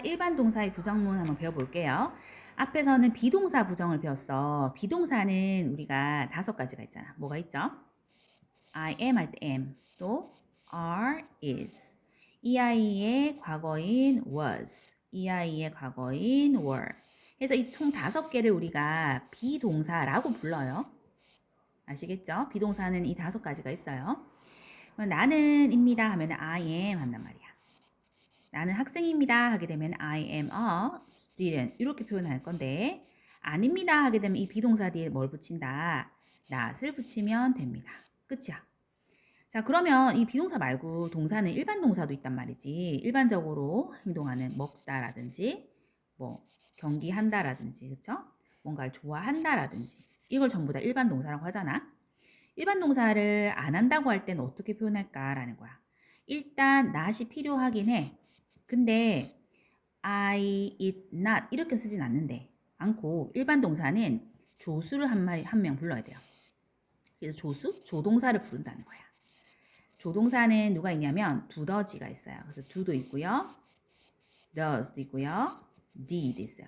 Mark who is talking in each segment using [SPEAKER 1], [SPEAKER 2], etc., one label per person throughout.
[SPEAKER 1] 일반 동사의 부정문 한번 배워볼게요. 앞에서는 비동사 부정을 배웠어. 비동사는 우리가 5가지가 있잖아. 뭐가 있죠? I am 할 때 am, 또 are, is. 이 아이의 과거인 was, 이 아이의 과거인 were. 그래서 이 총 5개를 우리가 비동사라고 불러요. 아시겠죠? 비동사는 이 5가지가 있어요. 나는입니다 하면 I am 한단 말이야. 나는 학생입니다 하게 되면 I am a student 이렇게 표현할 건데 아닙니다 하게 되면 이 비동사 뒤에 뭘 붙인다? not을 붙이면 됩니다. 끝이야. 자, 그러면 이 비동사 말고 동사는 일반 동사도 있단 말이지. 일반적으로 행동하는 먹다라든지 뭐 경기한다라든지 그쵸? 뭔가를 좋아한다라든지 이걸 전부 다 일반 동사라고 하잖아. 일반 동사를 안 한다고 할 때는 어떻게 표현할까라는 거야. 일단 not이 필요하긴 해. 근데 I eat not 이렇게 쓰진 않고 일반 동사는 조수를 한 명 불러야 돼요. 그래서 조동사를 부른다는 거야. 조동사는 누가 있냐면 두더지가 있어요. 그래서 do도 있고요. does도 있고요. did 있어요.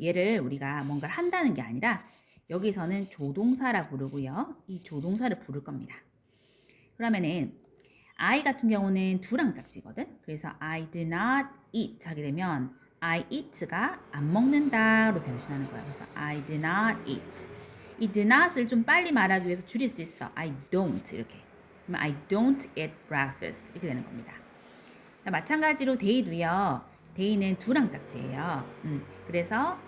[SPEAKER 1] 얘를 우리가 뭔가를 한다는 게 아니라 여기서는 조동사라 부르고요. 이 조동사를 부를 겁니다. 그러면은 I 같은 경우는 두랑 짝지거든. 그래서 I do not eat 하게 되면 I eat가 안 먹는다로 변신하는 거야. 그래서 I do not eat. 이 do not을 좀 빨리 말하기 위해서 줄일 수 있어. I don't 이렇게. 그러면 I don't eat breakfast 이렇게 되는 겁니다. 마찬가지로 day도요. day는 두랑 짝지예요. 그래서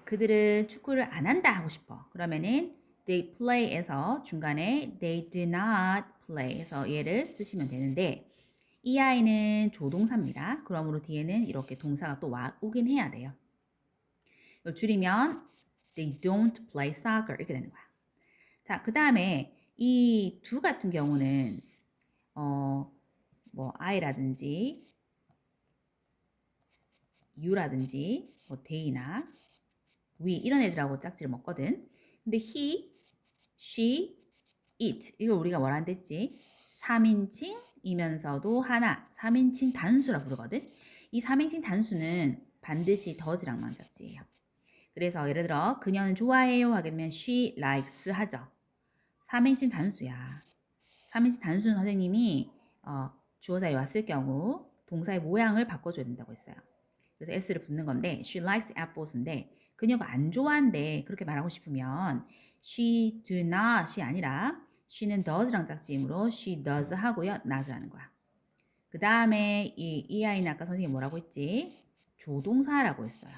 [SPEAKER 1] 그들은 축구를 안 한다 하고 싶어. 그러면은 they play에서 중간에 they do not play 해서 얘를 쓰시면 되는데 이 아이는 조동사입니다. 그러므로 뒤에는 이렇게 동사가 또 오긴 해야 돼요. 이걸 줄이면 they don't play soccer 이렇게 되는 거야. 자, 그 다음에 이 두 같은 경우는 뭐 I라든지 U라든지 뭐 they나 we 이런 애들하고 짝지를 먹거든. 근데 he, she, it 이걸 우리가 뭐라 했지? 3인칭이면서도 하나 3인칭 단수라 부르거든. 이 3인칭 단수는 반드시 does랑만 짝지예요. 그래서 예를 들어 그녀는 좋아해요 하게 되면 she likes 하죠. 3인칭 단수야. 3인칭 단수는 선생님이 주어자에 왔을 경우 동사의 모양을 바꿔줘야 된다고 했어요. 그래서 s를 붙는 건데 she likes apples인데 그녀가 안 좋아한대 그렇게 말하고 싶으면 she do not이 아니라 she는 does랑 짝지이므로 she does 하고요 not을 하는 거야. 그 다음에 이 아이는 아까 선생님이 뭐라고 했지? 조동사라고 했어요.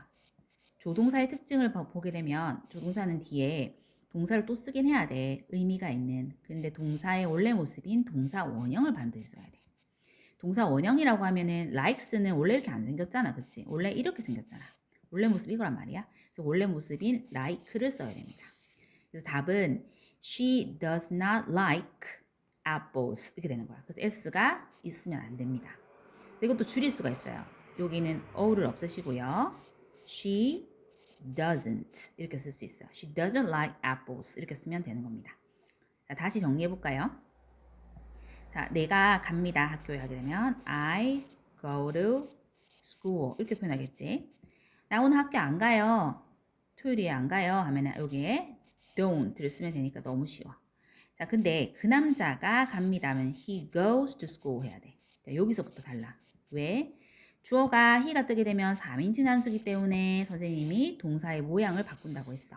[SPEAKER 1] 조동사의 특징을 보게 되면 조동사는 뒤에 동사를 또 쓰긴 해야 돼. 의미가 있는. 그런데 동사의 원래 모습인 동사 원형을 반드시 써야 돼. 동사 원형이라고 하면은 likes는 원래 이렇게 안 생겼잖아. 그치? 원래 이렇게 생겼잖아. 원래 모습 이거란 말이야. 그래서 원래 모습인 like를 써야 됩니다. 그래서 답은 she does not like apples 이렇게 되는 거야. 그래서 s가 있으면 안 됩니다. 이것도 줄일 수가 있어요. 여기는 o를 없애시고요. she doesn't 이렇게 쓸 수 있어요. She doesn't like apples 이렇게 쓰면 되는 겁니다. 자, 다시 정리해 볼까요? 자, 내가 갑니다. 학교에 하게 되면 I go to school 이렇게 표현하겠지. 나 오늘 학교 안 가요. 토요일에 안 가요 하면 여기에 don't를 쓰면 되니까 너무 쉬워. 자, 근데 그 남자가 갑니다 하면 he goes to school 해야 돼. 자, 여기서부터 달라. 왜? 주어가 he가 뜨게 되면 3인칭 단수기 때문에 선생님이 동사의 모양을 바꾼다고 했어.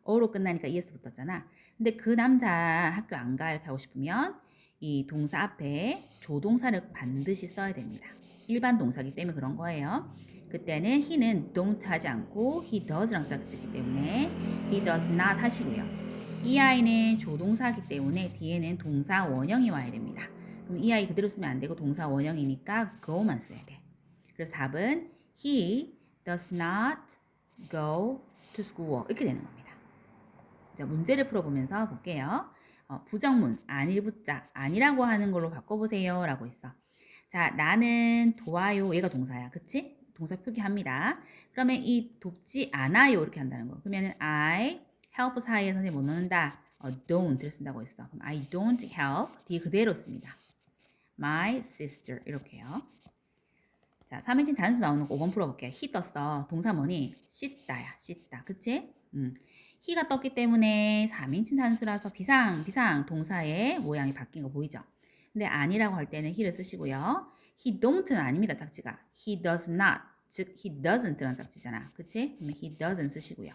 [SPEAKER 1] 어로 끝나니까 es 붙었잖아. 근데 그 남자 학교 안 가 이렇게 하고 싶으면 이 동사 앞에 조동사를 반드시 써야 됩니다. 일반 동사기 때문에 그런 거예요. 그때는 he는 don't 하지 않고 he does랑 짝지기 때문에 he does not 하시고요. 이 아이는 조동사기 때문에 뒤에는 동사 원형이 와야 됩니다. 그럼 이 아이 그대로 쓰면 안 되고 동사 원형이니까 go만 써야 돼. 그래서 답은 he does not go to school 이렇게 되는 겁니다. 자, 문제를 풀어보면서 볼게요. 부정문 아닐 붙자 아니라고 하는 걸로 바꿔보세요 라고 했어. 자, 나는 도와요 얘가 동사야. 그치? 동사 표기합니다. 그러면 이 돕지 않아요 이렇게 한다는 거. 그러면 I help 사이에 선생님 못 넣는다. don't를 쓴다고 했어. 그럼 I don't help 뒤에 그대로 씁니다. My sister 이렇게요. 자, 3인칭 단수 나오는 거 5번 풀어볼게요. he 떴어. 동사 뭐니? 씻다야, 씻다. 그치? he가 떴기 때문에 3인칭 단수라서 비상 동사의 모양이 바뀐 거 보이죠? 근데 아니라고 할 때는 he를 쓰시고요. he don't는 아닙니다, 짝지가. he does not, 즉 he doesn't란 짝지잖아. 그치? 그러면 he doesn't 쓰시고요.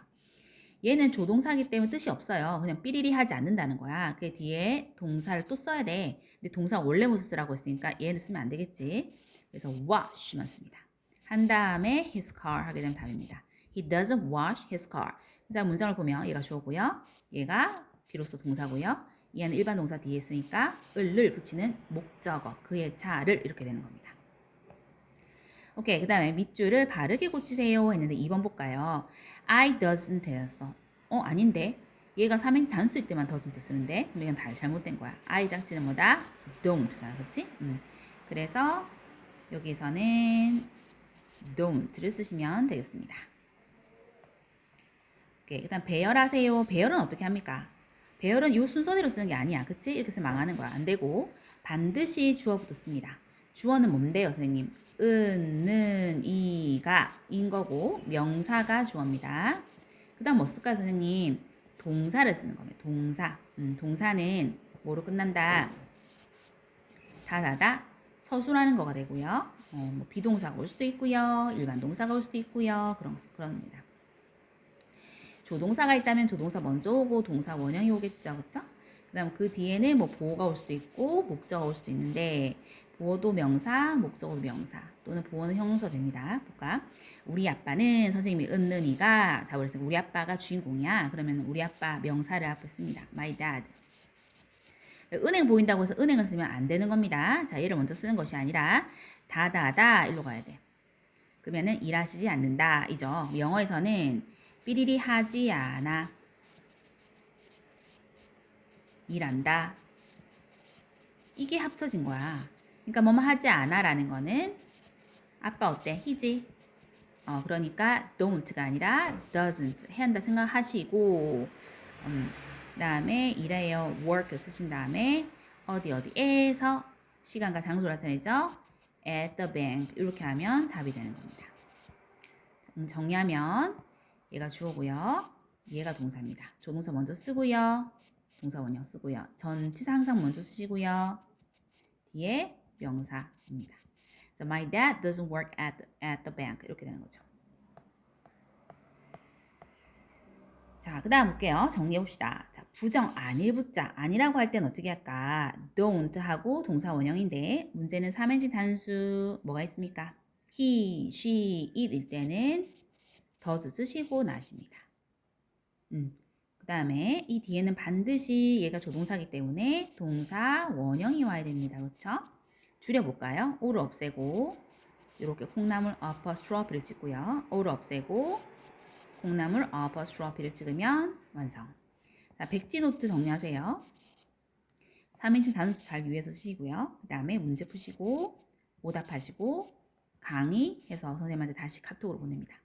[SPEAKER 1] 얘는 조동사기 때문에 뜻이 없어요. 그냥 삐리리 하지 않는다는 거야. 그 뒤에 동사를 또 써야 돼. 근데 동사 원래 모습 쓰라고 했으니까 얘는 쓰면 안 되겠지. 그래서 wash만 씁니다. 한 다음에 his car 하게 되면 답입니다. He doesn't wash his car. 자, 문장을 보면 얘가 주어고요. 얘가 비로소 동사고요. 얘는 일반 동사 뒤에 있으니까 을을 붙이는 목적어, 그의 차를 이렇게 되는 겁니다. 오케이, 그 다음에 밑줄을 바르게 고치세요 했는데 2번 볼까요? I doesn't 했어. 아닌데. 얘가 3인칭 단수일 때만 doesn't 쓰는데 그럼 이건 다 잘못된 거야. I 짝지는 뭐다? don't잖아, 그치? 그래서 여기서는 don't를 쓰시면 되겠습니다. 오케이, 그 다음 배열하세요. 배열은 어떻게 합니까? 배열은 이 순서대로 쓰는 게 아니야, 그치? 이렇게 쓰면 망하는 거야. 안 되고 반드시 주어부터 씁니다. 주어는 뭔데요, 선생님? 은, 는, 이가 인 거고 명사가 주어입니다. 그 다음 뭐 쓸까요, 선생님? 동사를 쓰는 겁니다. 동사. 동사는 뭐로 끝난다? 다다다 서술하는 거가 되고요. 뭐 비동사가 올 수도 있고요. 일반 동사가 올 수도 있고요. 그럽니다. 조동사가 있다면 조동사 먼저 오고 동사 원형이 오겠죠. 그쵸? 그 다음 그 뒤에는 뭐 보어가 올 수도 있고 목적어가 올 수도 있는데 보어도 명사, 목적어도 명사 또는 보어는 형용사 됩니다. 볼까? 우리 아빠는 선생님이 은는이가 자 그래서 우리 아빠가 주인공이야. 그러면 우리 아빠 명사를 앞에 씁니다. My dad. 은행 보인다고 해서 은행을 쓰면 안 되는 겁니다. 자 얘를 먼저 쓰는 것이 아니라 다다다 일로 가야 돼. 그러면은 일하시지 않는다 이죠. 영어에서는 삐리리 하지 않아. 일한다. 이게 합쳐진 거야. 그러니까 뭐뭐 하지 않아라는 거는 아빠 어때? 히지? 그러니까 don't가 아니라 doesn't 해야 한다 생각하시고 그 다음에 일해요 work 쓰신 다음에 어디에서 시간과 장소를 나타내죠? at the bank 이렇게 하면 답이 되는 겁니다. 정리하면 얘가 주어고요. 얘가 동사입니다. 조동사 먼저 쓰고요. 동사 원형 쓰고요. 전치사 항상 먼저 쓰시고요. 뒤에 명사입니다. So my dad doesn't work at the bank. 이렇게 되는 거죠. 자, 그 다음 볼게요. 정리해봅시다. 자, 부정 아닐 붙자. 아니라고 할 때는 어떻게 할까? don't 하고 동사 원형인데 문제는 3인칭 단수 뭐가 있습니까? he, she, it일 때는 does 쓰시고 나십니다. 그 다음에 이 뒤에는 반드시 얘가 조동사기 때문에 동사 원형이 와야 됩니다. 그렇죠? 줄여볼까요? o를 없애고 이렇게 콩나물 apostrophe를 찍고요. o를 없애고 콩나물 apostrophe를 찍으면 완성. 자, 백지 노트 정리하세요. 3인칭 단수 잘 위해서 쓰시고요. 그 다음에 문제 푸시고 오답하시고 강의해서 선생님한테 다시 카톡으로 보냅니다.